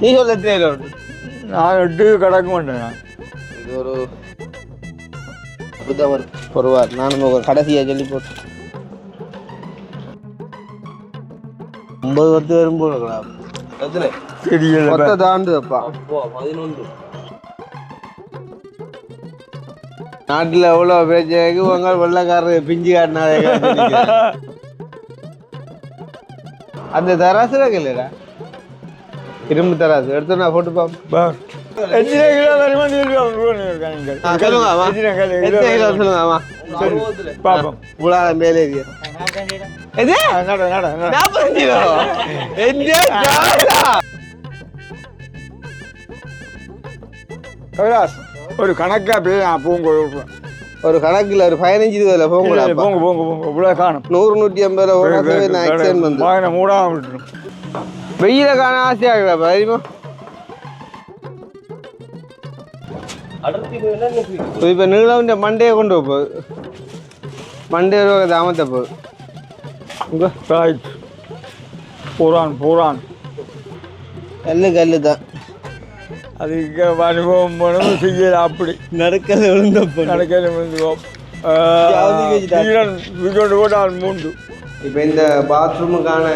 நீ சொல்ல எத்தனை நான் 8 கிடக்க மாட்டேன். இது ஒரு புதவர் பொறுவார். நானும் கடைசியாக சொல்லி போட்டு 9 வரும் போல தெரியல தாண்டுதப்பா. 11 நாட்டில் எவ்வளோ பிரச்சனைக்கு உங்கள் வெள்ளக்காரர் பிஞ்சு காட்டினாதே. அந்த தராசு வைக்கலடா, இரும்பு தராசு எடுத்து நான் போட்டு பார்ப்போம். ஒரு கணக்கா பூங்க ஒரு கணக்கில் ஒரு 15-20 போங்க போங்க போங்க போங்க இவ்வளோ காணும். 100-150 மூடாம விட்டுரும். வெயில காண ஆசையாகல தெரியுமா? இப்போ நீளம் இந்த மண்டையை கொண்டு போகுது, மண்டே தாமத்தை போகுது. போறான் போறான் கல்லு தான். அதுக்கு அனுபவம் பண்ணணும் செய்யல. அப்படி நடக்கல விழுந்தப்போ நடக்கல விழுந்துவோம். போட்டால் மூண்டு. இப்போ இந்த பாத்ரூமுக்கான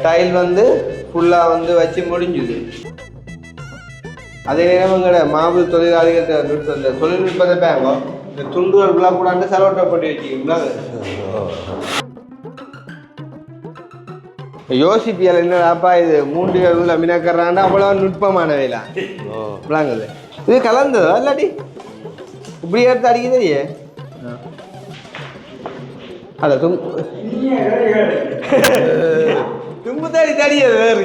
டைல் வந்து ஃபுல்லாக வந்து வச்சு முடிஞ்சுது. அதே நேரம் எங்களோட மாபு தொழிலாளிகள் இந்த தொழில்நுட்பத்தை பேங்கோ இந்த துண்டுகள் ஃபுல்லாக கூடாண்டு செலவட்டப்பட்டு வச்சுக்கிங்களா. யோசிப்பியல் என்னடாப்பா இது 3 பேர் மினக்கறாண்டா அவ்வளோ நுட்பமான வேலை விளாங்குது. இது கலந்ததா இல்லாட்டி இப்படி எடுத்து அடிக்குதே. அத தும்பு தாடி தடியது வேறு.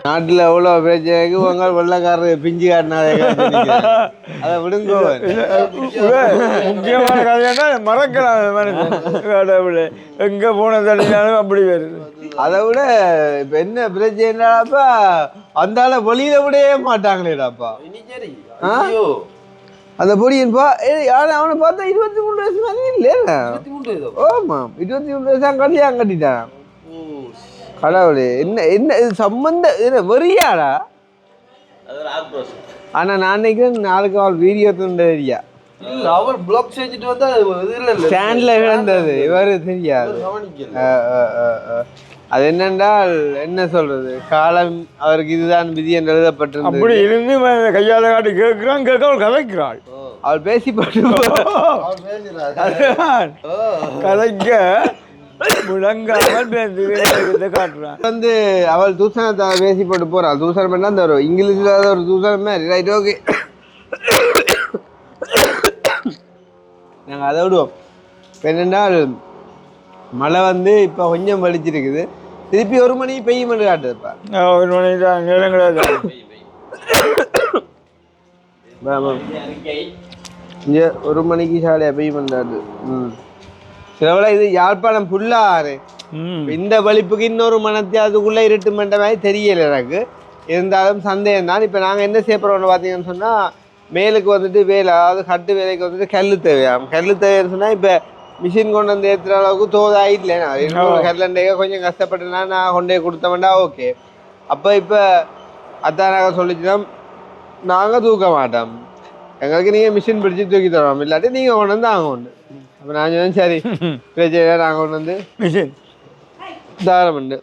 நாட்டில் எவ்வளோ பிரச்சனைக்கு உங்கள் வெள்ளக்காரர் பிஞ்சு காட்டினாதே. அதை விடுங்கோ. முக்கியமான கதையா மறக்கலாம். எங்கே போன தள்ளினாலும் அப்படி வருது. அதை விட இப்போ என்ன பிரச்சனைடாப்பா, அந்த வெளியில விடவே மாட்டாங்களேடாப்பா. அந்த பொடியன்பா அவனை பார்த்தா 23 வயசு மாதிரி இல்லையா? ஆமாம், 23 வயசு கட்டிட்டான். கடவுளே, என்ன என்ன இது சம்பந்தம்? என்ன வெறியாடா? ஆனா நான் நினைக்கிறேன் நாளைக்கு அவள் வீடியோ தந்தரியா அவர் பிளாக் செஞ்சுட்டு வந்தா ஸ்டாண்ட்ல விழுந்தது இவரு தெரியாது. அது என்னென்றால் என்ன சொல்றது, காலம் அவருக்கு இதுதான் விதி என்று எழுதப்பட்டிருந்தது. அப்படி இருந்து கையால காட்டி கேட்கிறான், கேட்க அவள் கதைக்கிறாள். அவள் பேசி போட்டு கதைக்க முழங்காமல் காட்டுறான். வந்து அவள் தூசணத்தை பேசி போட்டு போறாள். தூசணம் பண்ணா அந்த ஒரு இங்கிலீஷ்ல ஒரு தூசணம் மாதிரி. ரைட், ஓகே, நாங்கள் அதை விடுவோம். இப்போ என்னென்னால் மழை வந்து இப்போ கொஞ்சம் வலிச்சிருக்குது. திருப்பி 1 மணி பெய்யுமென்று காட்டுதுப்பா. 1 மணி தான் நேரம் கிடையாது. இங்கே 1 மணிக்கு சாலையாக பெய்யுமென்றாது. சிலவளை இது யாழ்ப்பாணம் ஃபுல்லாக இந்த வலிப்புக்கு இன்னொரு மனத்தியாவதுக்குள்ளே இருட்டு மண்ட மாதிரி தெரியலை எனக்கு. இருந்தாலும் சந்தேகம் தான். இப்போ நாங்கள் என்ன செய்ய போகிறோம்னு பார்த்தீங்கன்னு சொன்னால், மேலுக்கு வந்துட்டு வேலை, அதாவது கட்டு வேலைக்கு வந்துட்டு கல் தேவையாம். கல் தேவைன்னு சொன்னால் இப்போ மிஷின் கொண்டு வந்து ஏற்றுற அளவுக்கு தோதாயில்லை. நான் கல்லண்டையாக கொஞ்சம் கஷ்டப்பட்டேன்னா நான் கொண்டே கொடுத்தோம்டா ஓகே. அப்போ இப்போ அதான் நாங்கள் சொல்லிச்சுன்னா நாங்கள் தூக்க மாட்டோம், எங்களுக்கு நீங்கள் மிஷின் பிடிச்சி தூக்கி தரோம், இல்லாட்டி நீங்கள் கொண்டு வந்து அவங்க ஒன்று. அப்போ நான் சொன்னேன் சரி பிரச்சனை, நாங்கள் கொண்டு வந்து மிஷின் தாரம் உண்டு.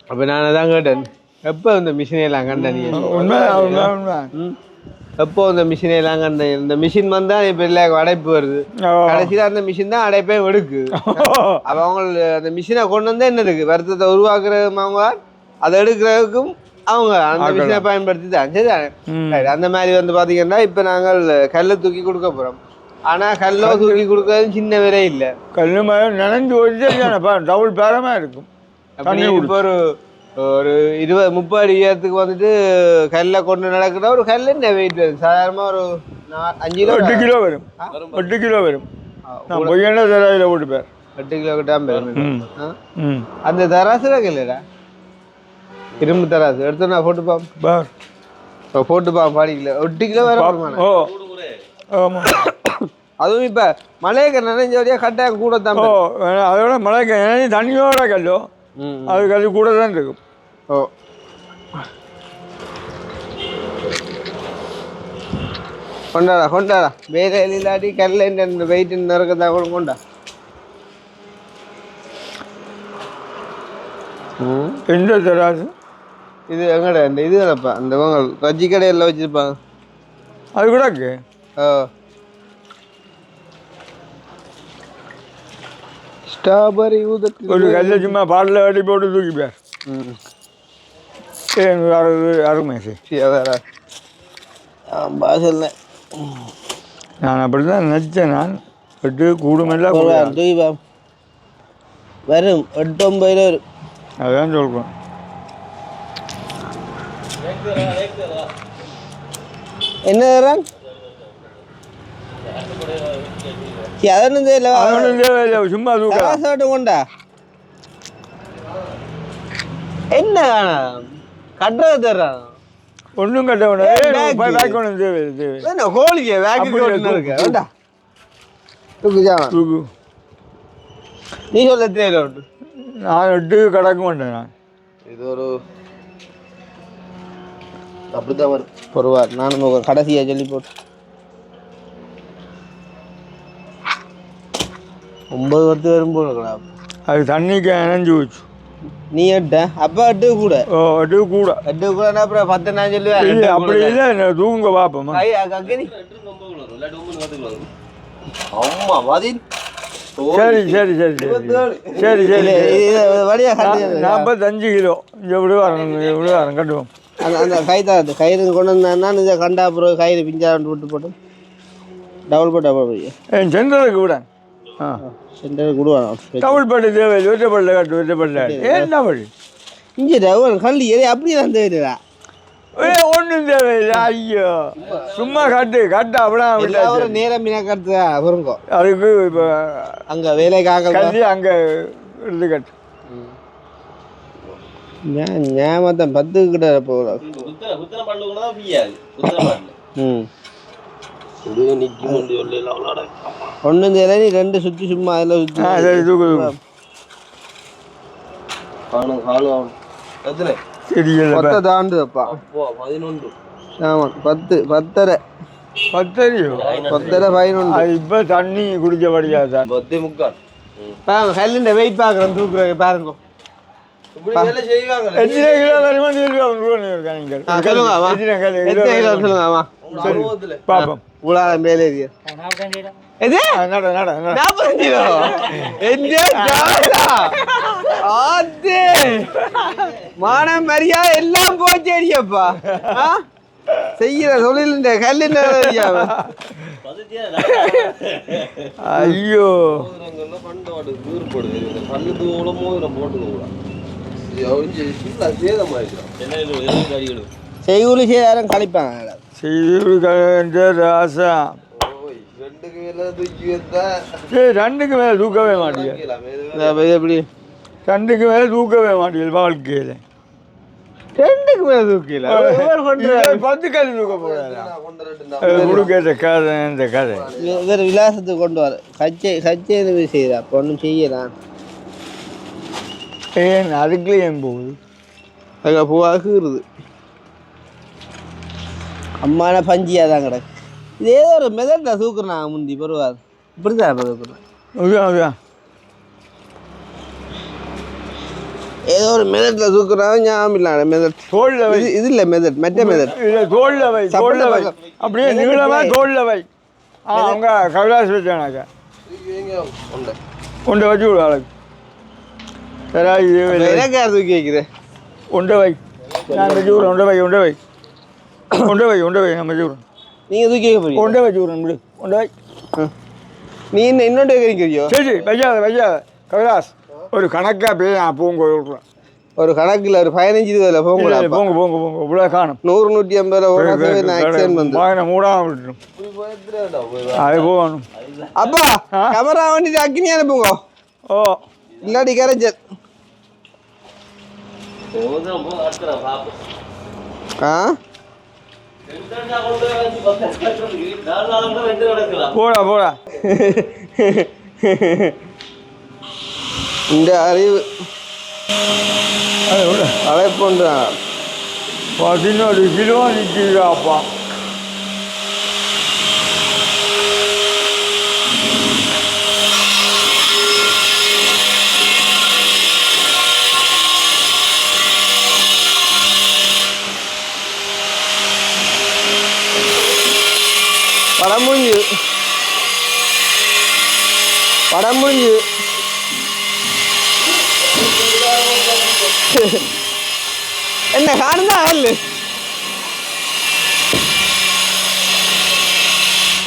அப்போ நான் தான் கேட்டேன், எப்போ இந்த மிஷினையெல்லாம் கண்டேன்? எப்போ இந்த மிஷினையெல்லாம் கண்டேன்? இந்த மிஷின் வந்தால் இப்போ இல்லை அடைப்பு வருது. கடைசியில் அந்த மிஷின் தான் அடைப்பே எடுக்கு. அப்போ அவங்க அந்த மிஷினை கொண்டு வந்தால் என்ன இருக்குது, வருத்தத்தை உருவாக்குறதும் அவங்க, அதை எடுக்கிறதுக்கும் அவங்க அந்த மிஷினை பயன்படுத்தி தான். சரி, அந்த மாதிரி வந்து பார்த்தீங்கன்னா இப்போ நாங்கள் கல்லை தூக்கி கொடுக்க போகிறோம். ஆனால் கல்லோ தூக்கி கொடுக்கறது சின்ன விலை இல்லை. கல்லு மாதிரி நினைஞ்சு வச்சுப்பா டபுள் பேரமாக இருக்கும். இப்போ ஒரு 20-30 இயரத்துக்கு வந்துட்டு கல்லை கொண்டு நடக்கிற ஒரு கல் என்ன வெயிட் வரும்? சாதாரணமாக ஒரு 8 கிலோ வரும். 8 கிலோ வரும். நான் பொய்யான தராசில் போட்டுப்பேன். 8 கிலோ கிட்ட அந்த தராசு வைக்கலடா. இரும்பு தராது எடுத்து நான் போட்டு பார் போட்டு பாடிக்கல 8 கிலோ வேற ஓ ஆமாம் அதுவும் இப்போ மழைக்கு நினைஞ்ச வழியாக கட்டாயம் கூட தான் ஓ அதோட மழைக்கு தண்ணியோட கல்லோ அது கல் கூட தான் இருக்கும் ஓ கொண்டாடா வேற இல்லாட்டி கல்ல வெயிட் நிறக்கதா கூட கொண்டா எந்த தராது இது எங்கடா இந்த இது தானப்பா அந்த ரஜ்ஜி கடையில் வச்சிருப்பாங்க அது கூட இருக்கு ஓ ஸ்ட்ராபெரி ஊதத்து ஒரு கல்ல சும்மா பாட்டில் அடி போட்டு தூக்கிப்பார் அருமை சரி வேற பாசல்ல நான் அப்படி தான் நினச்சேன் நான் 8 கூடுமெல்லாம் வரும் 8-9 வரும் அதான் சொல்கிறேன் என்ன தரான் அதொன்னும் தேவையில்லை சும்மா தூக்கம் கொண்டா என்ன கட்டுறது தர்றான் ஒன்றும் கட்ட வேண்டாம் தேவை கோழிக்கு வேண்டா தூக்கு நீ சொல்ல எத்தனை உண்டு நான் 8 கிடக்க மாட்டேன் நான் இது ஒரு அப்படிதான் வரும் பொறுவார் நானும் கடைசியா சொல்லி போட்டு 9 வருஷம் வரும்போது அது தண்ணிக்கு இணைஞ்சு வச்சு நீ எட்ட அப்போ 8 கூட 8 கூட அப்புறம் 10 நான் சொல்லுவேன் அப்படி இல்லை தூங்க பார்ப்போம் அம்மா பதில் சரி சரி சரி சரி சரி சரி 45 கிலோ எப்படி வரணும் கட்டுவோம் அந்த கயிறு கொண்டு வந்தேன்னா இதை கண்டா அப்புறம் கயிறு பிஞ்சா விட்டு போட்டோம் டபுள் போட்டு என் சென்டருக்கு விட சென்டருக்கு விடுவான் டபுள் பட்டு தேவை வெற்றப்படல கட்டு வெற்றப்படல ஏன் டபுள் இங்கே டபுள் கல் எது அப்படியே தான் தேவையா ஒன்றும் தேவையில்லை ஐயோ சும்மா கட்டு அப்படின்னா ஒரு நேரம் மீனா கட்டு வருங்கோ அதுக்கு இப்போ அங்கே வேலைக்காக கல்வி அங்கே இருந்து கட்டு ஞாபகம் 10 கிட்ட போகலாம் ஒன்றும் தெரியல நீ 2 சுற்றி சும்மா அதில் சுற்றி தாண்டுப்பா 11 ஆமாம் 10 10:30 இப்போ தண்ணி குடிச்சபடியா சார் 10:45 கல்லுண்ட வெயிட் பார்க்குறேன் தூக்குற பாருங்க பாப்போம் மானம் மரியாதை எல்லாம் போச்சேரியப்பா செய்யற தொழில் இந்த கல்லு ஐயோ செய்கூலி சேதாரம் கழிப்பாங்க ராசா 2க்கு மேல தூக்கவே மாட்டீங்க எப்படி 2க்கு மேல தூக்கவே மாட்டீங்க வாழ்க்கையில 2க்கு மேல தூக்கல 10 கல் தூக்க போறாரு கதை இந்த கதை வேற விலாசத்துக்கு கொண்டு வர கச்சை செய்யறா ஒன்றும் செய்யலாம் ஏன் அதுக்குள்ளே ஏன் போகுது அங்கே போகுது அம்மான பஞ்சியாக தான் கிடக்கு இது ஏதோ ஒரு மெதட்டில் தூக்குறேன் முந்தி பருவாது இப்படி தான் தூக்குறேன் ஏதோ ஒரு மெதட்டில் தூக்குறாங்க ஞாபகம் இல்லை மெதட் தோல்ல இது இல்லை மெதட் மெட்ட மெதட் தோல்ல வை அப்படியே நீளமா தோல்ல வை அவங்க கவிலாஸ் வச்சானாக்கா உண்டை வச்சு விடு ஆளுக்கு எனக்கு யார் தூக்கி வைக்கிறேன் உண்டை வை நான் வச்சு விடுறேன் உண்டை வை நம்ம வச்சு விடுறோம் நீங்கள் தூக்கி வைக்க போறீங்க உண்டை வச்சு விடுறேன் விடு உண்டை வை நீ இன்னொன்று வைக்கிறியோ சரி வைக்காத கவிலாஸ் ஒரு கணக்காக போய் நான் போங்க விட்றேன் ஒரு கணக்கில் ஒரு 15-20 போங்க இவ்வளோ காணும் 100-150 வாங்கின மூடாமல் விட்டுரும் அது போகணும் அப்பா கேமரா வண்டி அக்கினி அனுப்புங்க ஓ இல்லாடி கரைச்சல் ஆ போடா போடா இந்த அறிவு அழைப்புன்றான் 14 கிலோ நிற்கிறாப்பா. படம் முடிஞ்சு என்ன காணுதா இல்லை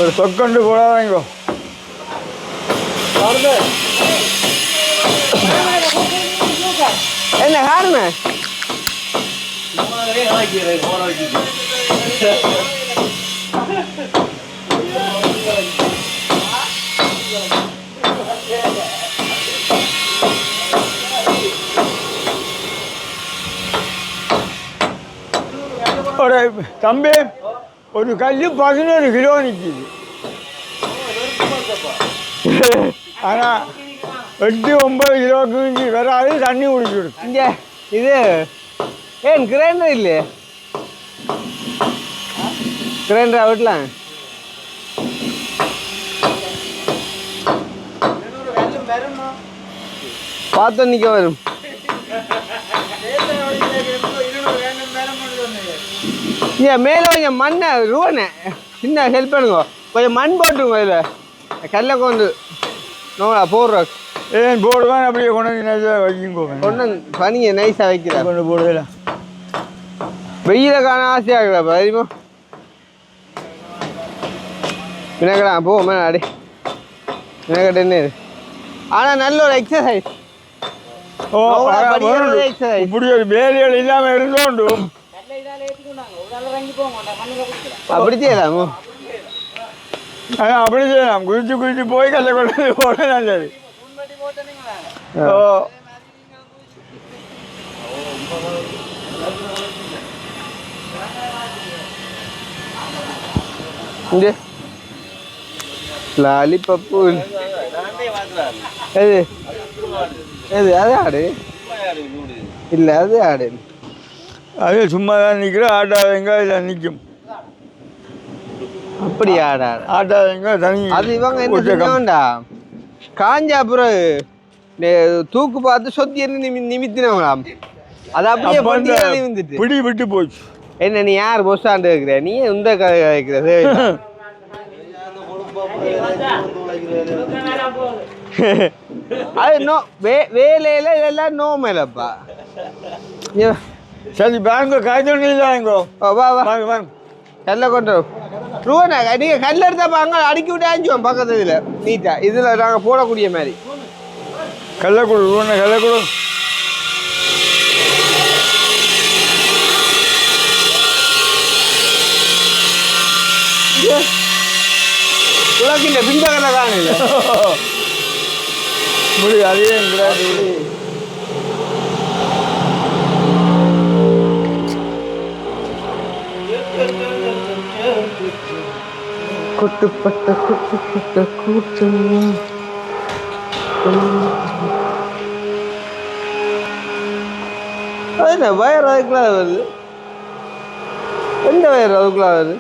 ஒரு சொக்கண்டு போடாதீங்கோ. என்ன காணுமே ஒரு தம்பி ஒரு கல் 11 கிலோ நிற்கிது. ஆனால் 8-9 கிலோக்கு வராது. தண்ணி குடிச்சுடும். இங்கே இது ஏன் கிரைண்டர் இல்லையே? கிரைண்டரா வீட்டில் பார்த்து நிற்க வரும். ஏன் மேலே கொஞ்சம் மண்ணை ரூவனே சின்ன ஹெல்ப் பண்ணுங்க. கொஞ்சம் மண் போட்டுருங்க. இதில் கல்லை கொண்டு நோடா போடுற ஏன் போடுவேன். அப்படியே கொண்டு நைஸாக வைக்கிங்கோ. கொண்டு பனியை நைஸாக வைக்கிறேன். கொண்டு போடுவேல வெயில காண ஆசையாகலப்பா தெரியுமா? வினக்கடா போ மேலே அடி வினக்கட்ட என்ன இது? ஆனால் நல்ல ஒரு எக்ஸசைஸ். ஓ இப்படி ஒரு வேலைகள் இல்லாமல் இருந்தோண்டு அப்படி செய்யலாமோ? அப்படி செய்யலாம். குதிச்சு போய் கல்லை கொண்டு போட நல்லது. ஓ இங்கே லாலிபப்பு எது எது அது ஆடு இல்லை அது ஆடு அது சும்மா தான் நிற்கிற. ஆட்டாதங்க இதில் நிற்கும். அப்படி ஆடாது ஆட்டாதங்க தனி. அது இவங்க என்ன செஞ்சாங்கண்டா காஞ்ச அப்புறம் தூக்கு பார்த்து சொத்தி நிமித்தினவங்களாம். அது அப்படியே நிமிந்துட்டு பிடி விட்டு போச்சு. என்ன நீ யார் பொஸ்டாண்டு இருக்கிற? நீ இந்த கதை வைக்கிற அது நோ வேலையில இதெல்லாம் நோ மேலப்பா. சரி பேங்க காய்ச்சல் இல்லைங்கோ. வா வா வாங்க கல்லை கொண்டு ரூவா. நீங்கள் கல் எடுத்தாப்பா அங்கே அடுக்கி விட்டு அஞ்சுவோம் பக்கத்து இதில் நீட்டா. இதில் நாங்கள் போடக்கூடிய மாதிரி கல்லை கொடு. ரூவா கல்லை கொடு. உனக்கு இந்த பின்பகல தான் இல்லை முடியும். அதே கிடையாது. குட்டுப்பட்ட கூட்டம் அது என்ன வயர் அதுக்குள்ள வருது? எந்த வயர் அதுக்குள்ள வருது?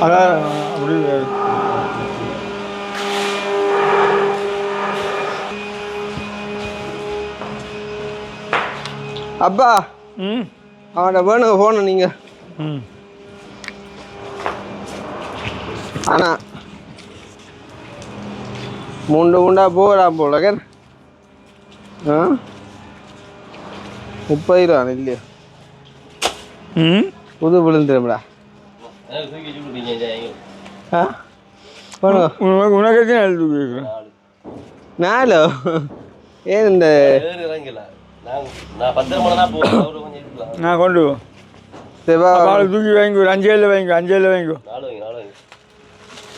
அதான் அப்படி அப்பா அவன்கிட்ட வேணுங்க போகணும் நீங்கள். ஆனால் 3 குண்டா போகலாம் போல. ஆ 30 ரூபா இல்லையா? புது விழுந்துடும்டா. ஆ உனக்கு எத்தனை எழுது 4 ஏன் இந்த நான் கொண்டு போ. தூக்கி வாங்கி ஒரு 5 வைங்க. 5 வைங்க.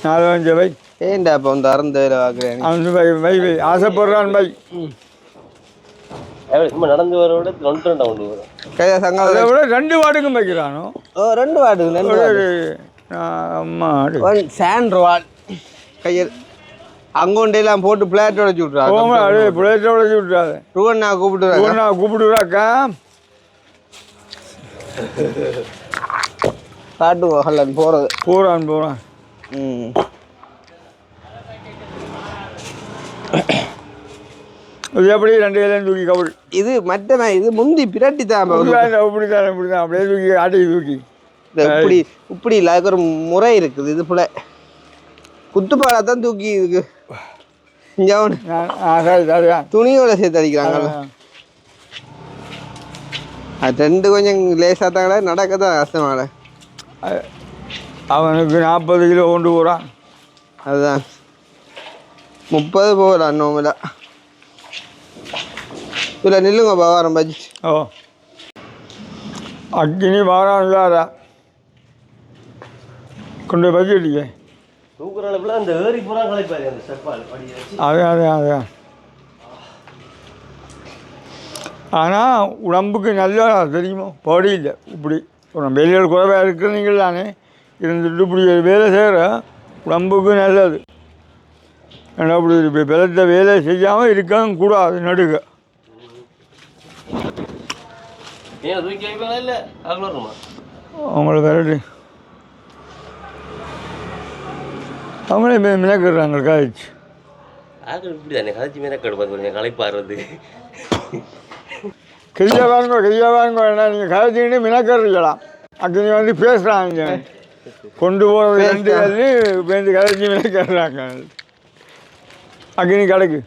4 5 வை ஏன்டா இப்போ வந்து அறந்த வேலை பார்க்குறேன் அவன் வை ஆசைப்படுறான் வை சும்மா நடந்து வரவிட 2 கொண்டு வரும் கையா சங்கம் அதை விட 2 வார்டுக்கும் வைக்கிறானோ ஓ 2 வார்டு அம்மா சாண்ட் வார்டு கையில் அங்கொண்டையெல்லாம் போட்டு பிளேட் உடச்சி விட்றாங்க அப்படியே பிளேட்டை உடச்சி விட்றாரு ரூவன் நான் கூப்பிட்டுறாங்க நான் கூப்பிட்டுறாக்கா காட்டுவோம் ஹல்லன் போகிறது போகிறான் இது எப்படி 2 இலையும் தூக்கி கவுள் இது மற்ற இது முந்தி பிரட்டி தான் இப்படிதான் அப்படியே தூக்கி ஆட்டி தூக்கி இப்படி இல்லை அதுக்கு ஒரு முறை இருக்குது இது போல குத்துப்பாடா தான் தூக்கி இருக்கு துணியோட சேர்த்து அடிக்கிறாங்க அது 2 கொஞ்சம் லேசாக தாங்களே நடக்க தான் கஷ்டமால அவனுக்கு 40 கிலோ கொண்டு போகிறான் அதுதான் 30 போகலாம் நோமலா இதில் நில்லுங்கப்பா வாரம் பஜ்ஜி ஓ அக்கினி வாரம் இல்லாதா கொண்டு போய் பஜ்ஜி அடிக்க தூக்குற அளவில் அந்த ஏறி பூரா கலைப்பாரு அந்த செப்பால் அதான் ஆனால் உடம்புக்கு நல்லா தெரியுமோ பாடி இல்லை இப்படி வெளியில் குறைவாக இருக்கிறீங்கள் தானே இருந்துட்டு இப்படி வேலை செய்கிற உடம்புக்கு நல்லது ஏன்னா அப்படி இப்போ பலத்தை வேலை செய்யாமல் இருக்கவும் கூடாது நடுக அவங்கள விரட்டு அவங்களே மினக்கிறாங்க காய்ச்சி இப்படி தானே கதைச்சி மினக்கடு பார்த்து களைப்பாடுறது கையா வாங்க என்ன நீங்கள் கதைச்சிக்கிட்டு மினக்கறீங்களா அக்கனி வந்து பேசுகிறாங்க கொண்டு போகிறது 2 கல்லி பேருந்து கதைச்சி மினக்கறாங்க அக்னி கடைக்கு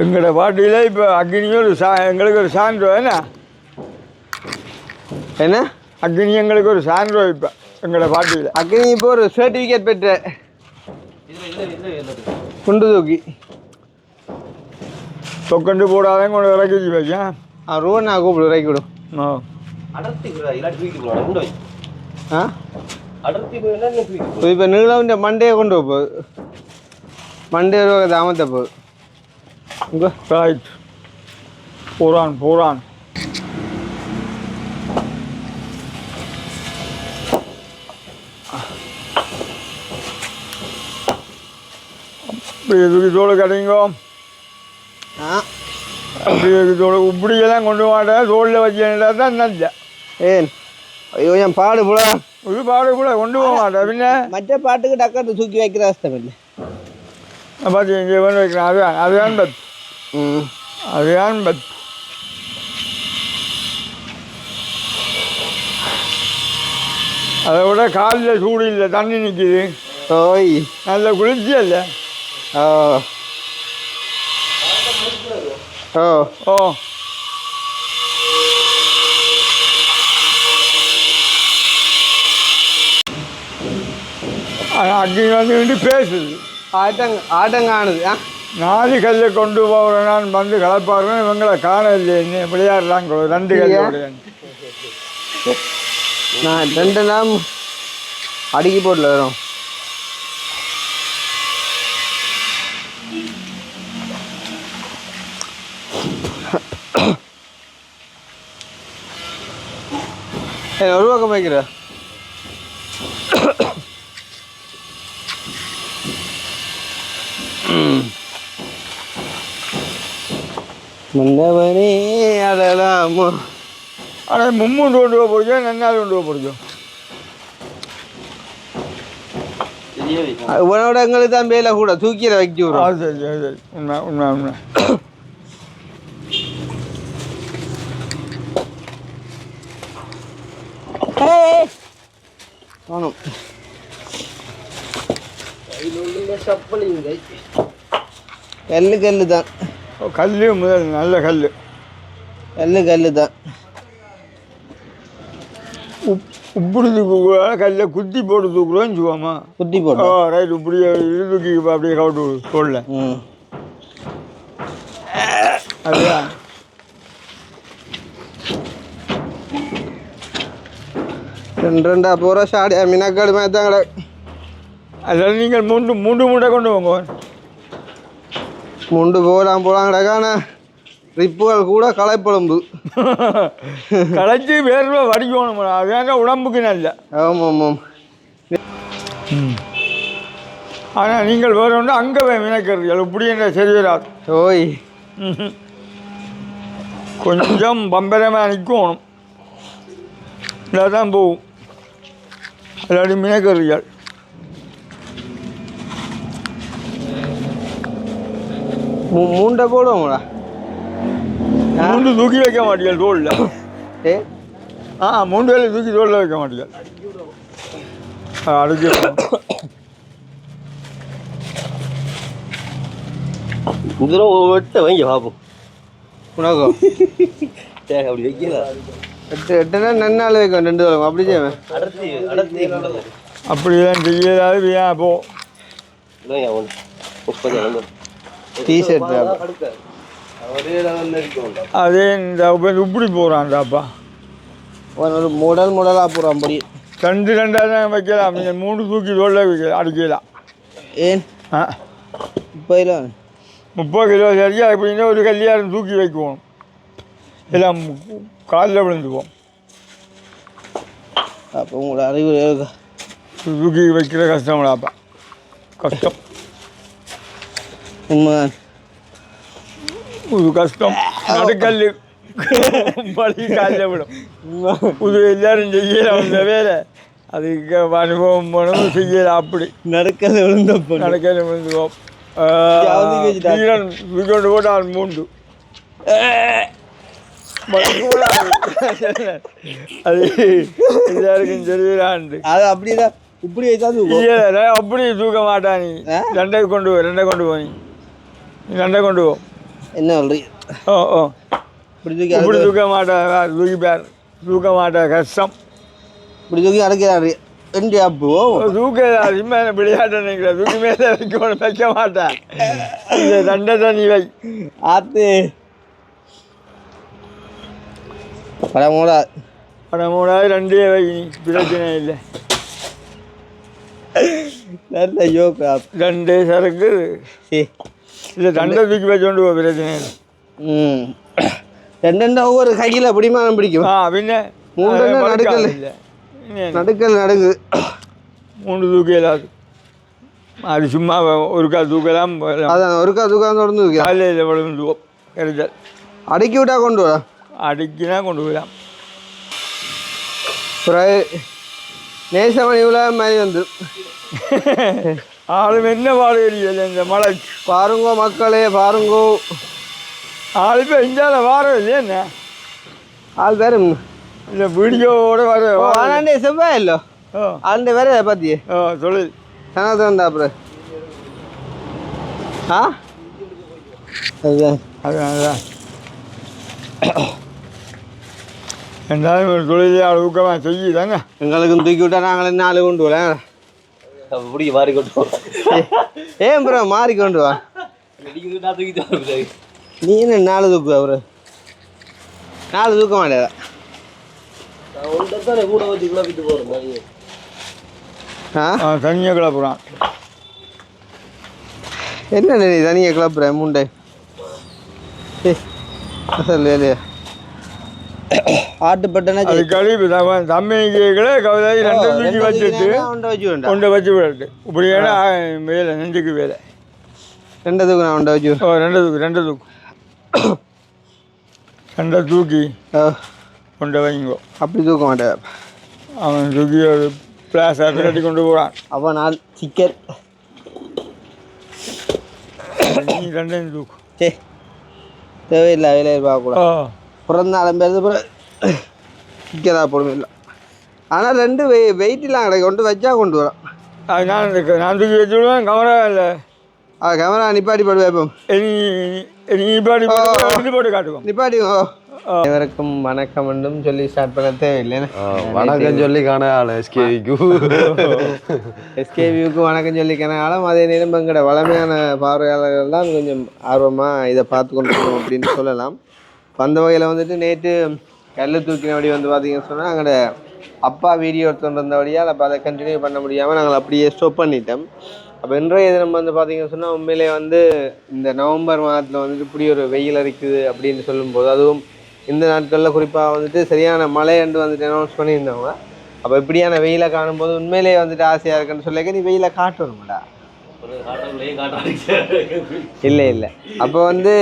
எங்களோட பாட்டியில் இப்போ அக்னியும் எங்களுக்கு ஒரு சான்றோ என்ன அக்னி எங்களுக்கு ஒரு சான்றோ இப்போ எங்களோட பாட்டியில் அக்னி இப்போ ஒரு சர்டிஃபிகேட் பெற்ற குண்டு தூக்கி தொக்கண்டு போடாதேங்க கொண்டு இறக்கி வைக்கேன் ரூவன் நான் கூப்பிடு இறக்கி விடும் இப்போ நீளம் மண்டையை கொண்டு போகுது மண்டே தாமத்தை போகுது ரைட் போறான் தோடு கடைங்கோ தோடு இப்படியெல்லாம் கொண்டு மாட்டேன் தோளில் வச்சுட்டா தான் நல்ல ஏன் ஐயோ என் பாடு போல இது பாடு கூட கொண்டு போக மாட்டேன் பின்ன மற்ற பாட்டுக்கு டக்காட்டு தூக்கி வைக்கிற அவஸ்தம் இல்லை பார்த்து இங்கே கொண்டு வைக்கிறேன் அதுதான் பத் அதுதான் பத் அதை விட காலில் சூடு இல்லை தண்ணி நிற்கிது ஓய் நல்ல குளிர்ச்சி இல்லை ஓ ஓ ஓ அக்னி வந்து பேசுது ஆட்டங்காணுது 4 கல்லை கொண்டு போகிறேன் நான் வந்து கலப்பாருன்னு இவங்களை காண இல்லையே விளையாடுறாங்க 2 கல்லோட நான் 2 நாள் அடிக்கி போடல வரும் ஒரு பக்கம் வைக்கிற முன்னவனே அடலாமா ஆனால் 3 கொண்டு போக போடுச்சோ 4 கொண்டு போக போடுச்சோ உன்னோட எங்களுக்கு தான் வேலை கூட தூக்கியில் வைக்க விடும் சரி சரி சரி உண்மை உண்மை உண்மை காணும் கல்லு தான் கல் முதல் நல்ல கல் தான் இப்படி தூக்க கல்லை குத்தி போட்டு தூக்குறோன்னு சொல்லுவாமா குத்தி போட்டு ரைட் இப்படி இது தூக்கி அப்படியே கவுட்டு தோல்ல அதுதான் ரெண்டா போகிற ஷாடியா மினக்காடு மாதிரி தான் கிடக்கு. அதில் நீங்கள் மூன்று மூட்டை கொண்டு போங்க. முண்டு போகலாம் கிடக்கு. ஆனால் ரிப்புகள் கூட களைப்பழம்பு களைச்சி வேர்வை வடிக்கணும். அதுதாங்க உடம்புக்கு நல்ல. ஆமாம் ஆமாம். ஆனால் நீங்கள் வேறு ஒன்று அங்கே மினக்கிறீர்கள் இப்படி என்ற சரி வராது. ஓய் கொஞ்சம் பம்பரமாக நிற்கணும். இல்லை தான் போகும். அல்லாடி மினக்கிறீர்கள். மூண்டை போடுவோங்களா? மூண்டு தூக்கி வைக்க மாட்டீங்க தோளில். ஏ மூண்டு வேலை தூக்கி தோளில் வைக்க மாட்டீங்க. அடிச்சு இதெல்லாம் வெட்ட வைங்க பார்ப்போம். உனக்கும் அப்படி வைக்கல. எட்டுனா நன்னாள் வைக்கும் 2 வரும் அப்படி செய்வேன். அடர்த்தி அப்படிதான் செய்யலாது. ஏன் போ டிஷர்ட் அதே இந்த இப்படி போகிறான்டாப்பா. ஒரு மாடலாக போகிறான். அப்படி 2 தான் வைக்கலாம். நீங்கள் 3 தூக்கி தோளில் வைக்கலாம். அடிக்கலாம். ஏன் ஆ 30 கிலோ 30 கிலோ சரியா எப்படின்னா ஒரு கல்யாணம் தூக்கி வைக்குவோம். எல்லாம் காலில் விழுந்துவோம். அப்போ உங்களோட அறிவு தூக்கி வைக்கிற கஷ்டம்டாப்பா. கஷ்டம் உண்மைதான். இது கஷ்டம். நடுக்கல் பழி காலில் விடும். இது எல்லாரும் செய்யலாம் அந்த வேலை. அதுக்கு அனுபவம் பண்ணவும் செய்யலாம். அப்படி நடக்கல விழுந்துவோம். வீரன் கொண்டு போட்டால் மூண்டு அது எல்லாருக்கும் தெரியாண்டு. அது அப்படிதான் இப்படி வைத்தாது அப்படி தூக்க மாட்டா. நீ 2 கொண்டு போய் 2 கொண்டு போ. என்ன சொல்றீங்க? இப்படி தூக்க மாட்டா. தூக்க மாட்டா. கஷ்டம். இப்படி தூக்கி அடைக்கிறாரு. அப்போ தூக்க விளையாட்டு நினைக்கிறேன். தூக்கி மேலே வைக்க மாட்டேன். இந்த 2 தான் நீ வை. ஆத்து படமூடாது 2 வை. நீ பிரச்சனை இல்லை. நல்ல யோகா 2 சரக்கு இல்லை. 2 தூக்கி வச்சோண்டு போ. பிரச்சனை இல்லை. 2 ஒவ்வொரு கையில் பிடிமானம் பிடிக்கும். பின்ன 3 நடுக்கல் இல்லை. நடுங்கு 3 தூக்க இல்லாது. அது சும்மா ஒரு கால் தூக்கலாம். அதான் ஒரு கால் தூக்கம் தொடர்ந்து காலையில் விழுந்துவோம். கிடைச்சால் அடுக்கி விட்டா கொண்டு வர. அடுக்கினா கொண்டு போயிடலாம். நேசமணி உலக மாதிரி வந்து ஆளும் என்ன பாடு இல்லை. இந்த மழை பாருங்கோ மக்களே பாருங்கோ. ஆள் இப்போ இந்தியாவில் வாரம் இல்லையா? என்ன ஆள் பேர் இல்லை வீடியோவோட ஆனாண்டே செவ்வாய் இல்லோ. ஆண்டு வேற பார்த்தியே தொழில் சனாதன் அப்புறம் அதுதான் அதுதான் ரெண்டாவது ஒரு தொழிலே ஊக்கமாக செய்யி தானே. எங்களுக்கும் தூக்கி விட்டா நாங்கள் 4 கொண்டு வரேன். பிடிக்க மாறி கொண்டு போ. ஏன் ப்ரோ மாறி கொண்டு வா. நீ என்ன 4 தூக்கு? அவரு 4 தூக்க மாட்டேதா? கூட வச்சு குழப்பிட்டு போகிறோம். தனியாக கிளப்புறான். என்ன நீ தனியாக கிளப்புற முண்டை? அசல் வேலையா ஆட்டுப்பட்டனா அது கழிவு தம்மிகளை கவிதை 2 தூக்கி வச்சுட்டு கொண்டு வச்சு விடட்டு. இப்படி ஏன்னா வேலை நெஞ்சுக்கு வேலை. 2 தூக்கு நான் கொண்டு வச்சு 2 தூக்கு 2 தூக்கி கொண்டு வைங்கோ. அப்படி தூக்க மாட்டேன். அவன் தூக்கி ஒரு பிளாஸாக பின்னாடி கொண்டு போகிறான். அவன் 4 சிக்கன் நீ 2 தூக்கு. தேவையில்லை வேலையை பார்க்கக்கூடாது. பிறந்த பேர் சிக்கதா போடுமே இல்லை. ஆனால் 2 வெயிட்லாம் கிடையாது. கொண்டு வச்சா கொண்டு வரோம். அது நான் தூக்கி வச்சு விடுவேன். கமரா இல்லை. கேமரா நிப்பாட்டி போட்டு வைப்போம். நிப்பாட்டி போட்டு காட்டுவோம். நிப்பாட்டிவோ. அனைவருக்கும் வணக்கம் என்றும் சொல்லி ஸ்டார்ட் பண்ண தேவையில்லைன்னு வணக்கம் சொல்லி காண ஆள் எஸ்கேவியூக்கு வணக்கம் சொல்லி காணாலும் அதே நேரம் எங்களோட வளமையான பார்வையாளர்கள் தான் கொஞ்சம் ஆர்வமாக இதை பார்த்து கொண்டிருக்கோம் அப்படின்னு சொல்லலாம். அந்த வகையில் வந்துட்டு நேற்று கல் தூக்கினபடி வந்து பார்த்தீங்கன்னு சொன்னால் அங்கே அப்பா வீடியோ எடுத்துகிட்டு இருந்தபடியால் அப்போ அதை கண்டினியூ பண்ண முடியாமல் நாங்கள் அப்படியே ஸ்டாப் பண்ணிட்டோம். அப்போ இன்றைய தினம் வந்து பார்த்தீங்கன்னு சொன்னால் உண்மையிலே வந்து இந்த நவம்பர் மாதத்தில் வந்துட்டு இப்படி ஒரு வெயில் அடிக்குது அப்படின்னு சொல்லும்போது, அதுவும் இந்த நாட்களில் குறிப்பாக வந்துட்டு சரியான மழை என்று வந்துட்டு அனௌன்ஸ் பண்ணியிருந்தவங்க. அப்போ இப்படியான வெயிலை காணும்போது உண்மையிலே வந்துட்டு ஆசையாக இருக்குன்னு சொல்லிக்க நீ வெயிலை காட்டணும்டா. இல்லை இல்லை அப்போ வந்து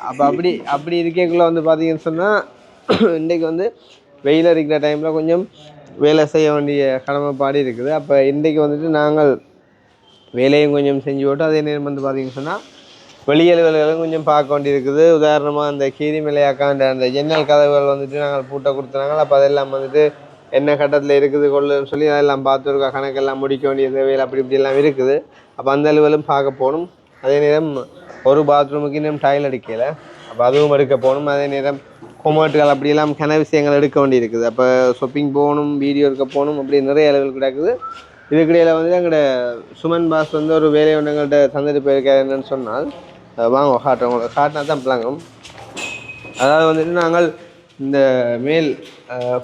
அப்போ அப்படி இருக்கக்குள்ள வந்து பார்த்தீங்கன்னு சொன்னால் இன்றைக்கு வந்து வெயில் அடிக்கிற டைமில் கொஞ்சம் வேலை செய்ய வேண்டிய கடமைப்பாடு இருக்குது. அப்போ இன்றைக்கு வந்துட்டு நாங்கள் வேலையும் கொஞ்சம் செஞ்சு போட்டு அதே நேரம் வந்து பார்த்தீங்கன்னு சொன்னால் வெளியலுவல்களும் கொஞ்சம் பார்க்க வேண்டியிருக்குது. உதாரணமாக அந்த கீரிமலையாக்காண்ட அந்த ஜன்னல் கதவுகள் வந்துட்டு நாங்கள் பூட்டை கொடுத்துனாங்க. அப்போ அதெல்லாம் வந்துட்டு என்ன கட்டத்தில் இருக்குது கொள்ளுன்னு சொல்லி அதெல்லாம் பார்த்துருக்கா கணக்கெல்லாம் முடிக்க வேண்டிய தேவையில் அப்படி இப்படியெல்லாம் இருக்குது. அப்போ அந்த அலுவலும் பார்க்க போகணும். அதே நேரம் ஒரு பாத்ரூமுக்கு இன்னும் டைல் அடிக்கலை. அப்போ அதுவும் எடுக்க போகணும். அதே நேரம் கொமோட்டுகள் அப்படியெல்லாம் கன விஷயங்கள் எடுக்க வேண்டியிருக்குது. அப்போ ஷாப்பிங் போகணும், வீடியோ எடுக்க போகணும், அப்படி நிறைய அளவில் கிடக்குது. இதுக்கிடையில் வந்து எங்களோட சுமன் பாஸ் வந்து ஒரு வேலை ஒன்று எங்கள்கிட்ட தந்துட்டு போயிருக்காரு. என்னன்னு சொன்னால் வாங்க காட்டுறோம், காட்டினா தான் பிளாங்கும். அதாவது வந்துட்டு நாங்கள் இந்த மேல்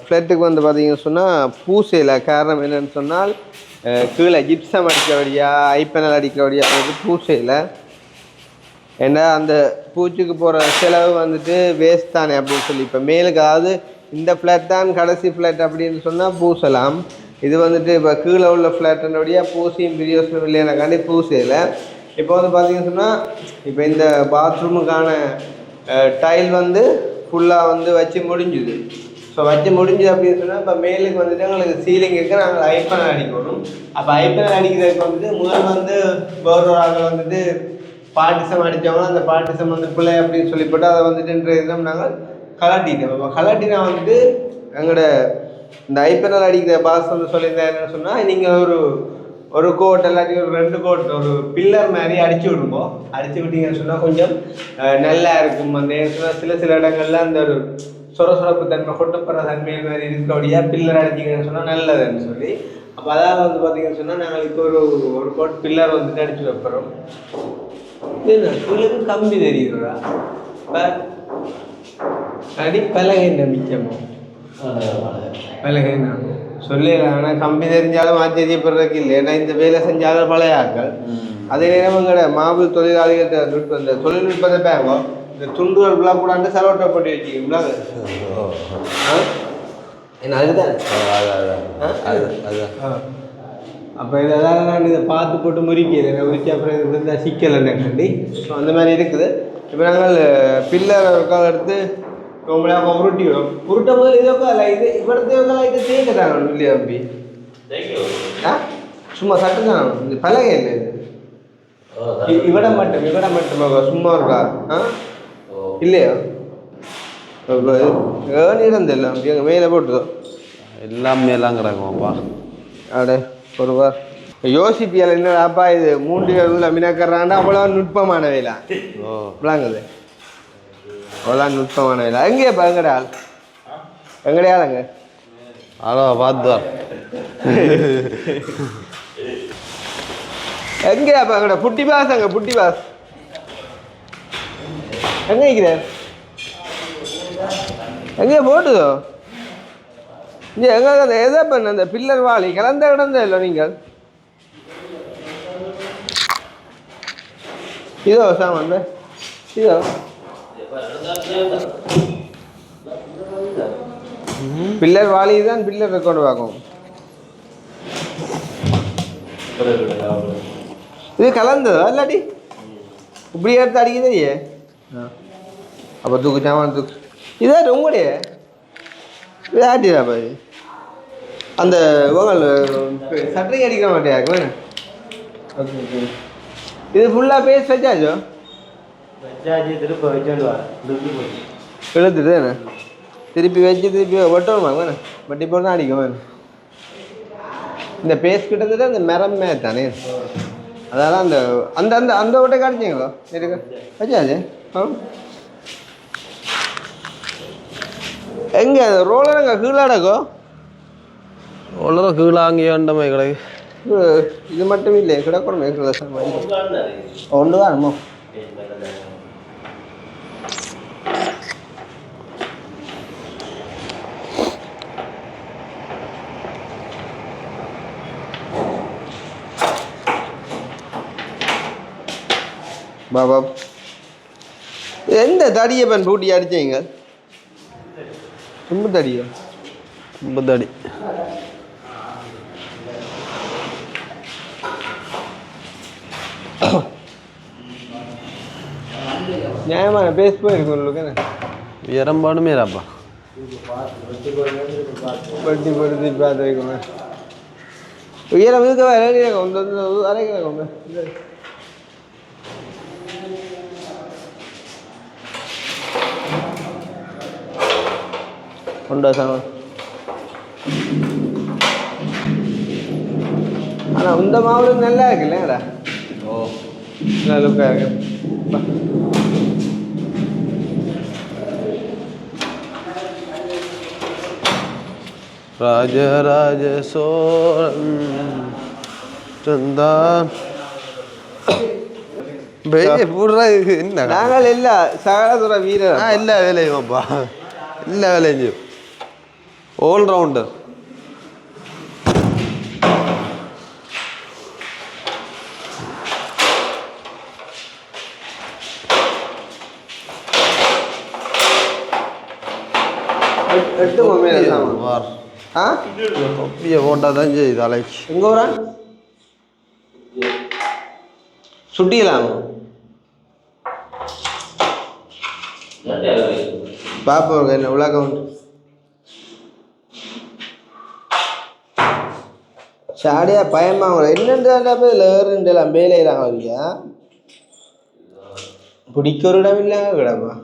ஃப்ளட்டுக்கு வந்து பார்த்தீங்கன்னு சொன்னால் பூசையில் காரணம் என்னென்னு சொன்னால் கீழே ஜிப்சம் அடிக்கிறபடியா ஐப்பனல் அடிக்கிறபடியா வந்து பூசையில் ஏன்னா அந்த பூச்சிக்கு போகிற செலவு வந்துட்டு வேஸ்ட் தானே அப்படின்னு சொல்லி இப்போ மேலுக்கு அதாவது இந்த ஃப்ளாட் தான் கடைசி ஃப்ளாட் அப்படின்னு சொன்னால் பூசலாம். இது வந்துட்டு இப்போ கீழே உள்ள ஃப்ளாட்டுடைய பூசியும் பிரியோசனம் இல்லையானக்காண்டி பூசையில் இப்போ வந்து பார்த்தீங்கன்னு சொன்னால் இப்போ இந்த பாத்ரூமுக்கான டைல் வந்து ஃபுல்லாக வந்து வச்சு முடிஞ்சுது. ஸோ வச்சு முடிஞ்சுது அப்படின்னு சொன்னால் இப்போ மேலுக்கு வந்துட்டு எங்களுக்கு சீலிங்குக்கு நாங்கள் ஐப்பனல் அடிக்கணும். அப்போ ஐப்பனல் அடிக்கிறதுக்கு வந்துட்டு முதல் வந்து வேறு ஆட்கள் வந்துட்டு பார்ட்டிசம் அடித்தவங்களும் அந்த பார்ட்டிசம் வந்து பிள்ளை அப்படின்னு சொல்லிப்பட்டு அதை வந்துட்டு இன்றைய தினம் நாங்கள் கலட்டிட்டோம். இப்போ கலட்டினா வந்துட்டு எங்களோட இந்த ஐப்பனல் அடிக்கிற பாஸ் வந்து சொல்லியிருந்தேன் என்னென்னு சொன்னால் நீங்கள் ஒரு கோட் எல்லாத்தையும் ஒரு 2 கோட் ஒரு பில்லர் மாதிரி அடித்து விடுங்க. அடித்து விட்டீங்கன்னு சொன்னால் கொஞ்சம் நல்லா இருக்கும். அந்த சில இடங்கள்ல அந்த ஒரு சொரசொரப்பு தன்மை கொட்டப்படுற தன்மை மாதிரி இருக்கக்கூடிய பில்லர் அடிச்சிங்கன்னு சொன்னால் நல்லதுன்னு சொல்லி அப்போ அதாவது வந்து பார்த்தீங்கன்னு சொன்னால் நாங்கள் இப்போ ஒரு கோட் பில்லர் வந்துட்டு அடித்து வைக்கிறோம். உங்களுக்கு கம்பி தெரியுதுடா அடி பலகை மிச்சமோ பலகை சொல்லிடலாம். ஆனால் கம்பி தெரிஞ்சாலும் ஆச்சரியப்படுறதுக்கு இல்லை. ஏன்னா இந்த வேலை செஞ்சாலும் பழைய ஆட்கள். அதே நேரம் எங்களோட மாபல் தொழிலாளிகள் இந்த தொழில்நுட்பத்தை பேங்க இந்த துண்டுகள் விழா கூடாண்டு செலவட்டை போட்டு வச்சுக்கீங்களா என்ன அதுதான் அப்போ இதெல்லாம் நான் இதை பார்த்து போட்டு முறிக்கிறேன். உரிச்சு அப்புறம் இது இருந்தால் சிக்கலை கண்டி. ஸோ அந்த மாதிரி இருக்குது. இப்போ நாங்கள் பில்லர் உட்காந்து எடுத்து ரொம்ப உருட்டி விடும். உருட்டும் போது இதோக்கா இல்லை இது இவ்வளோத்தையோக்கா இது தேங்க தாங்க இல்லையா தம்பி? சும்மா சட்டு தான் இந்த பலகை இல்லை இது இவட மட்டும் சும்மா இருக்கா இல்லையா? ஏன் இல்லை எங்கள் மேலே போட்டுதோ எல்லாமே எல்லாம் கிடக்குமாப்பா அடே ஒருவர் யோசிப்பியல் என்னடாப்பா இது 3 இதில் மினக்கறாண்டா அவ்வளோ நுட்பமான வேலை விளாங்குது. அவ்வளோ நுட்பமான வேலை. எங்கேயாப்பா எங்கடா ஆள் எங்கடையாளுங்க அவ்வளோ பார்த்து எங்கேயாப்பா எங்கடா புட்டி பாஸ் அங்கே புட்டி பாஸ் எங்கே இருக்கிறார்? எங்கேயா போட்டுதோ இங்கே எங்கே எதை பண்ண அந்த பில்லர் வாளி கிளந்த கிடந்த இல்லை நீங்கள் இதோ சாமான் இதோ பில்லர் வாளி தான் பில்லர் ரெக்கார்டு பார்க்கும். இது கலந்ததா இல்லாட்டி இப்படி எடுத்து அடிக்குதே அப்போ தூக்கு சாமான் தூக்கு இதே உங்களுடைய இது ஆட்டிடாப்பா இது அந்த சட்டை அடிக்க மாட்டேன். ஓகே இது ஃபுல்லாக பேஸ்ட் வச்சாச்சோ திருப்பி வச்சுடுவா இழுத்துட்டு என்ன திருப்பி வச்சு திருப்பி வெட்டணுமா வேணும் வட்டி போட்டு தான் அடிக்கும் வேணும். இந்த பேஸ்ட் கிட்டத்தட்ட அந்த மரமே தானே அதெல்லாம் அந்த அந்த அந்த அந்த ஓட்டை காடிச்சிங்களோ இருக்கு வச்சாச்சு. எங்கே ரோலர் எங்கே கீழாடக்கோ ரோலரும் கீழே அங்கேயே வண்டமே கிடக்கு. இது மட்டும் இல்லை கிடக்கணும் ஒன்று தான் அனுமோ பாபா எந்த தடியப்பன் பூட்டி அடிச்சீங்க? ரொம்ப தடியா? ரொம்ப தடி. நியாயமான பேஸ் போயிருக்கு உங்களுக்கு. எரம்பாடுமே ராப்பா பட்டி படுத்து பார்த்து வைக்கோங்க. உயரம் இருக்க அரைக்கிறோங்க. உண்டா சாமி? ஆனால் இந்த மாவு நல்லா இருக்குல்லடா. ஓ நல்லா லுக்காக இருக்கு. ராஜராஜ சோழன் தந்தான் என்ன நாங்கள் இல்லை சகலதுற வீரர். எல்லா வேலையும்ப்பா, எல்லா வேலையும் செய்யும். ஆல்ரவுண்டர். எட்டு மொபைல் வார் ஆ கொப்பியை போட்டால் தான் செய்யுது அலைக்கு. எங்கே வரா சுட்டிக்கலாம் பார்ப்போம் என்ன உலகம் சாடியா பயமாங்க என்னன்றா போய் லேருன்றலாம் வேலையிறாங்க இல்லையா பிடிக்க ஒரு இடம் இல்லைங்க கிடப்பா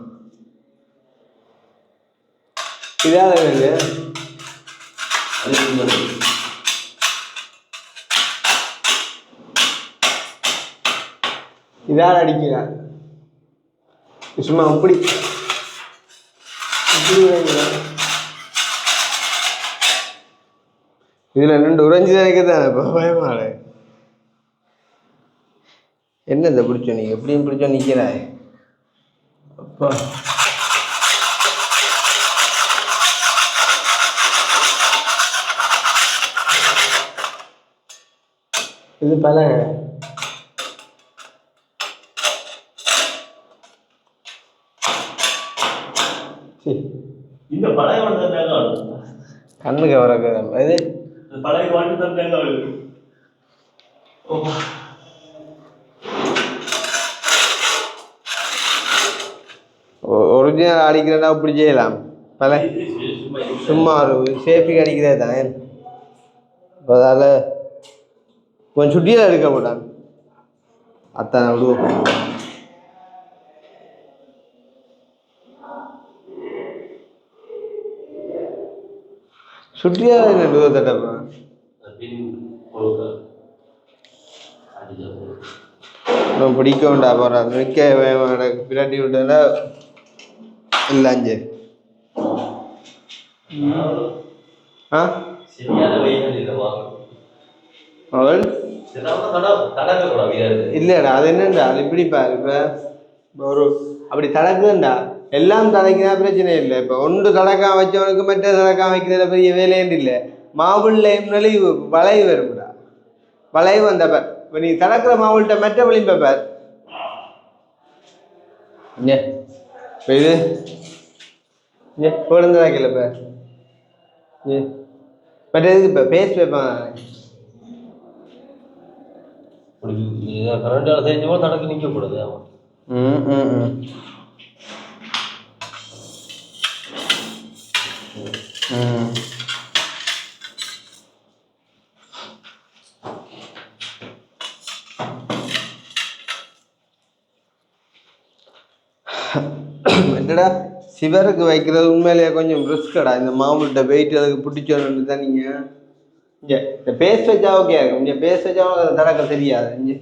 இதாக இல்லையா இதால் அடிக்கிறார் சும்மா அப்படி இதில் ரெண்டு உறைஞ்சி நினைக்கதான் இப்போ பயமாட என்ன இந்த பிடிச்சோம் நீங்கள் எப்படியும் பிடிச்சோம் நிற்கிறாய் அப்பா இது பல இந்த பழைய கண்ணுக்கு வரக்கு இது பழைய வாட்டு தான் ஒரிஜினல் அடிக்கிறதா இப்படி செய்யலாம் பல சும்மா ஒரு சேஃப்டிக்கு அடிக்கிறதே தான் இப்போ அதால் கொஞ்சம் சுட்டியில் எடுக்க போட்டான் அத்தான் விடுவோம் சுட்டியா என்ன தட்டப்பா பிடிக்க வேண்டா போகிறான் நிற்க பிராட்டி விட்டா இல்லை அஞ்சு ஆ அவள் இல்லைடா அது என்னண்டா அது இப்படிப்பா இப்போ ஒரு அப்படி தடக்குதுண்டா எல்லாம் தடக்கினா பிரச்சனை இல்லை இப்போ ஒன்று தடக்கா வச்சவனுக்கு மற்ற தடக்கா வைக்கிறத பெரிய வேலையேண்டு இல்லை மாவுள்ளையும் நெளிவு வளைவு வரும்டா வளைவு வந்தப்பார் இப்போ நீ தடக்கிற மாவுள்கிட்ட மற்ற விளிம்பப்பார் ஏ இப்போ இது ஏ குழந்தை வைக்கலப்பா ஏ மற்ற எதுக்கு இப்போ பேஸ்ட் வைப்பாங்க கரண்டால தெரிஞ்சவோ தடக்கு நிற்கக்கூடாது என்னடா சிவருக்கு வைக்கிறது உண்மையிலேயே கொஞ்சம் ரிஸ்கடா இந்த மாவுள்கிட்ட வெயிட் அதுக்கு பிடிச்சோன்னு தான் நீங்கள் இங்கே இந்த பேஸ்ட் வச்சா ஓகே இருக்கும் இங்கே பேஸ்ட் வச்சாலும் அது தடக்க தெரியாது இங்கே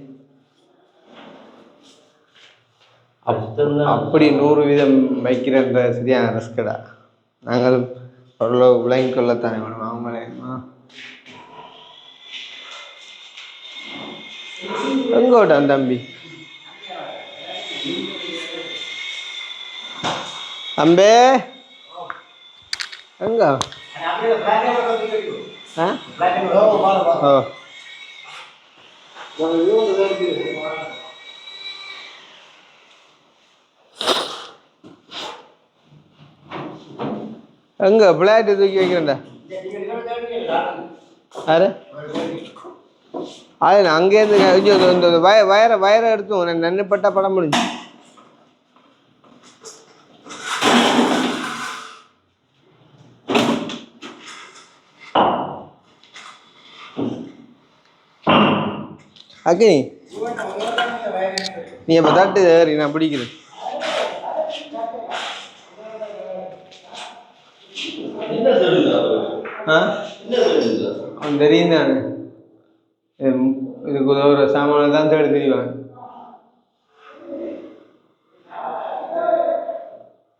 அப்படி 100% வைக்கிறன்ற சரியான ரிஸ்கடா நாங்கள் அவ்வளோ விளங்கி கொள்ளத்தானே வேணும் அவங்களே எங்கோட்டான் தம்பி அம்பே எங்க எங்கே பிள்ளையாட்டு தூக்கி வைக்கிறேன்டா யாரு அது அங்கேருந்து இந்த வயரை எடுத்து நன்னுப்பட்ட படம் முடிஞ்சு அக்கி நீ இப்போ தட்டு ஏறி நான் பிடிக்கிறேன் அவன் தெரியும் தானே இதுக்கு ஒரு சாமான தான் தேடி தெரியுவாங்க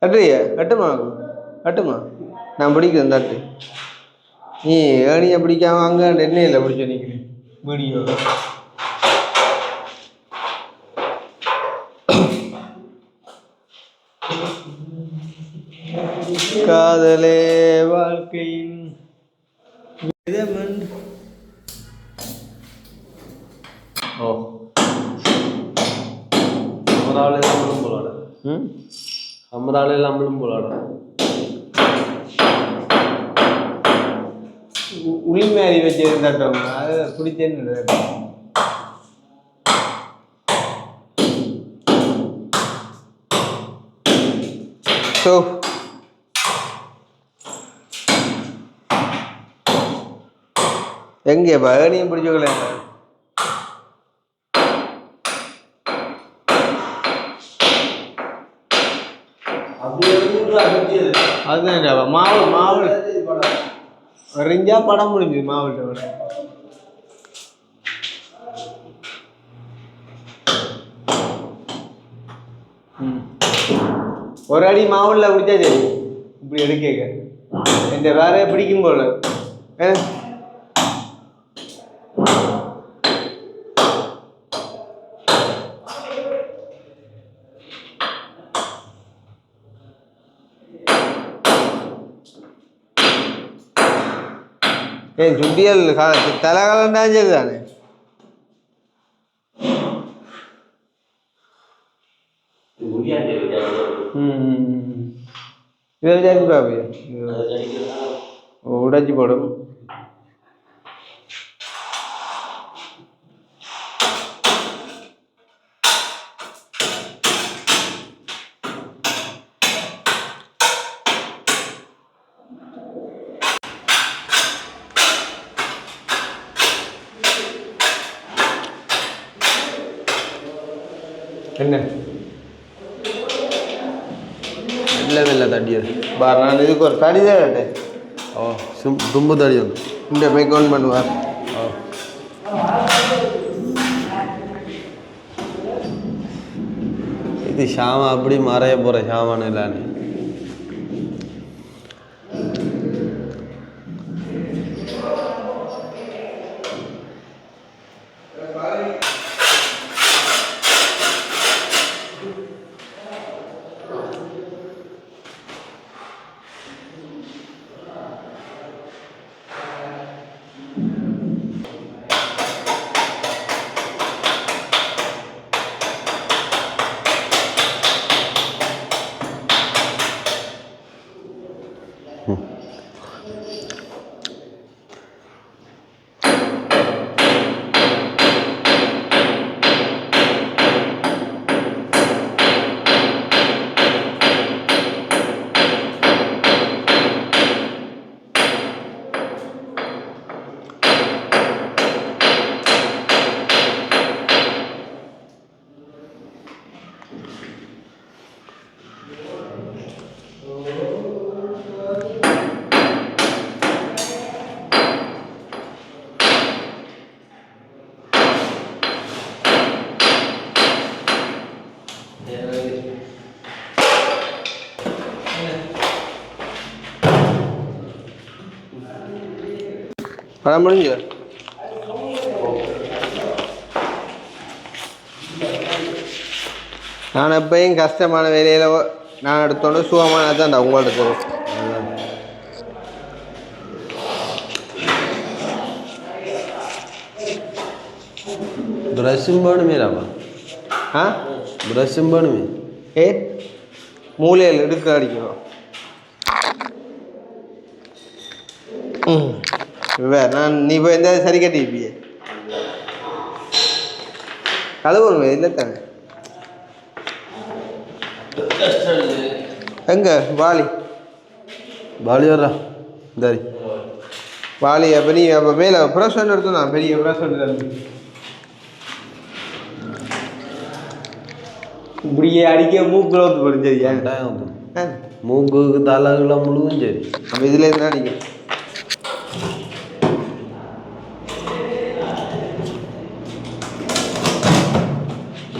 கட்டுறியா கட்டுமா நான் பிடிக்கிறேன் தட்டு நீ ஏணியை பிடிக்காம அங்கே எண்ணெயில் பிடிச்ச நிற்கிறேன் வீடியோ காதலே வாழ்க்கையின் ஓ அமராவளி நம்மளும் போலாட அமராவளி நம்மளும் போலாட உளிமாரி வச்சிருந்தாட்டவங்க அது பிடிச்சேன்னு ஸோ எங்கேப்பா ஏனியும் பிடிச்சோங்களே அதுதான் மாவு வரைஞ்சா படம் முடிஞ்சுது மாவுட்ட விட ஒரு அடி மாவுல பிடிச்சா சரி இப்படி எடுக்க இந்த வேற பிடிக்கும் போல ஏன் சுட்டியல் தலைகாலம் தான் சரி தானே இதை விசாரிச்சு பாப்பியா உடைச்சி போடும் என்ன இல்லை தடியது பார் நான் இதுக்கு ஒரு தடி தான் கேட்டேன் ஓ தும்பு தடி வந்து இந்த போய் கவுண்ட் பண்ணுவார் ஓ இது ஷாமா அப்படி மறைய போகிற ஷாமான் இல்லான்னு படம் முடிஞ்சு நான் எப்பயும் கஷ்டமான வேலையில் நான் எடுத்தோன்னு சுகமான தான் உங்கள்ட்ட தரும் ബ്രഷും വേണമേലാവാ ஆ ബ്രഷും വേണമേ ஏ மூலையில் எடுக்க அடிக்கணும் நான் நீ போய் எந்த சரி கட்டிப்பியே கழுவுமே இல்லை தானே எங்க வாலி வர்றா சரி வாலி அப்போ நீ அப்போ மேலே ப்ரெஷ் ஒன்று எடுத்து நான் பெரிய ப்ரெஷ் ஒன்று இப்படியே அடிக்க மூக்கில் வந்து போடும் சரியா மூக்குக்கு தலைகளை முழுதும் சரி அப்போ இதில் இருந்தால் அடிக்கும்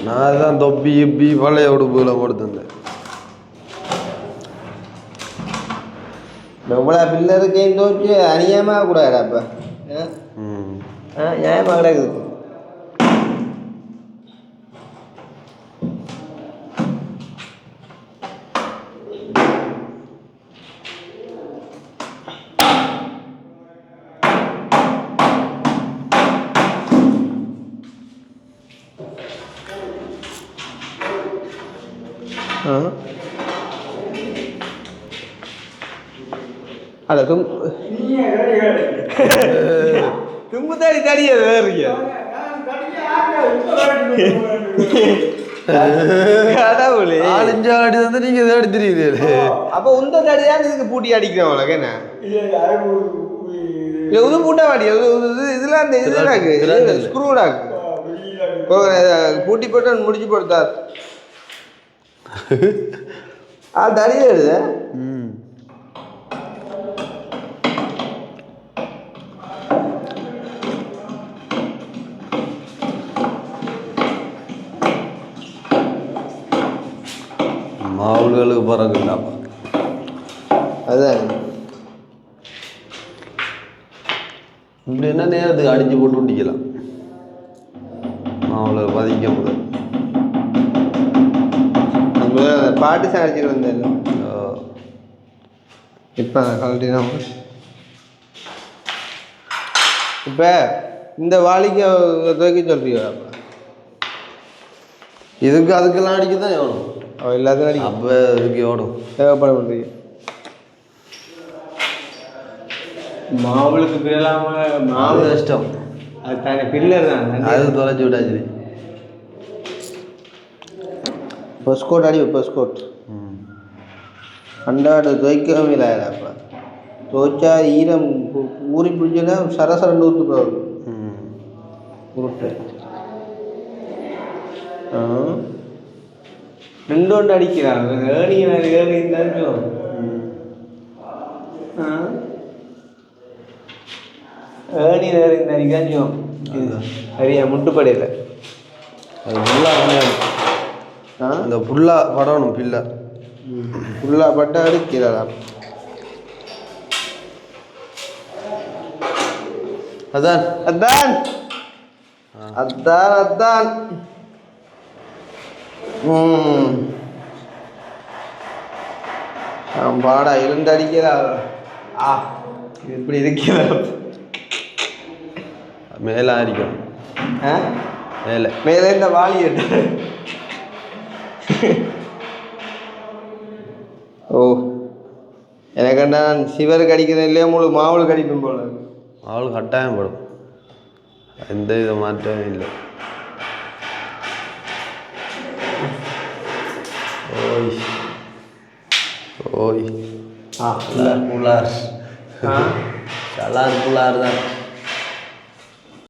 நான் தான் தொப்பி இப்பி பழைய உடுப்புகளை கொடுத்துருந்தேன் நம்மளா பில்லருக்கு தோச்சு அநியாயமாக கூடாது அப்போ நியாயமாக கிடக்குது அட தும்பு தாடி தடியது வேறு கடவுளே 4-5 அடி வந்து நீங்க இதை அடித்திருக்கிறீர்கள் அப்போ உந்த தடிதான் இதுக்கு பூட்டி அடிக்கிறவங்களுக்கு என்ன இது பூட்டா வாடி இதெல்லாம் அந்த இதுலாக்கு ஸ்க்ரூடாக்கு பூட்டி போட்டு முடிச்சு போடுத்தார் தடியே எழுத மாவுகளுக்கு பிறகுண்டாப்பா அதான் இப்படி என்ன நேரத்துக்கு அடிச்சு போட்டு விட்டிக்கலாம் மாவுளை பதிக்க முதல் பாட்டு சாடிச்சுட்டு வந்தேன் இப்போ கழட்டினா இப்போ இந்த வாளிக்கு துவைக்க சொல்றியா இதுக்கு அதுக்கெல்லாம் அடிக்க தான் எவ்வளோ அவள் எல்லாத்தையும் அடிக்க அப்போ இதுக்கு எவ்வளோ தேவைப்பட பண்ணுறீங்க மாவுளுக்கு பிறலாம மாவு கஷ்டம் அது தானே பில்லர் தான் அது தொலைச்சி விட்டாச்சு பஸ்கோட் அடி பஸ்கோட் அண்டாடு துவைக்கவே இல்லைப்பா துவைச்சா ஈரம் ஊறி பிடிச்சா சரசரண்டு ஊற்று போகுது உருட்டு ரெண்டு ஒன்று அடிக்கிறாங்க ஏணி ஏறி இருந்தாலும் ஏணி ஏறி அடிக்காச்சும் சரியா முட்டுப்படையில் அது ஃபுல்லாக அந்த ஃபுல்லாக படணும் பில்லை ஃபுல்லாக பட்டா அடிக்கிறாரா அதான் அதான் அதான் அதான் பாடா இருந்து அடிக்கிறா இப்படி இருக்கிற மேலே அடிக்கும் மேலே மேலே இந்த வாளி எட்டு ஓ எனக்கு நான் சிவருக்கு அடிக்கிறேன் இல்லையா முழு மாவுளுக்கு அடிப்பேன் போல மாவுள் கட்டாயம் படும் எந்த வித மாற்றமும் இல்லை ஓய் ஓய் புலார் சலார் புலார் தான்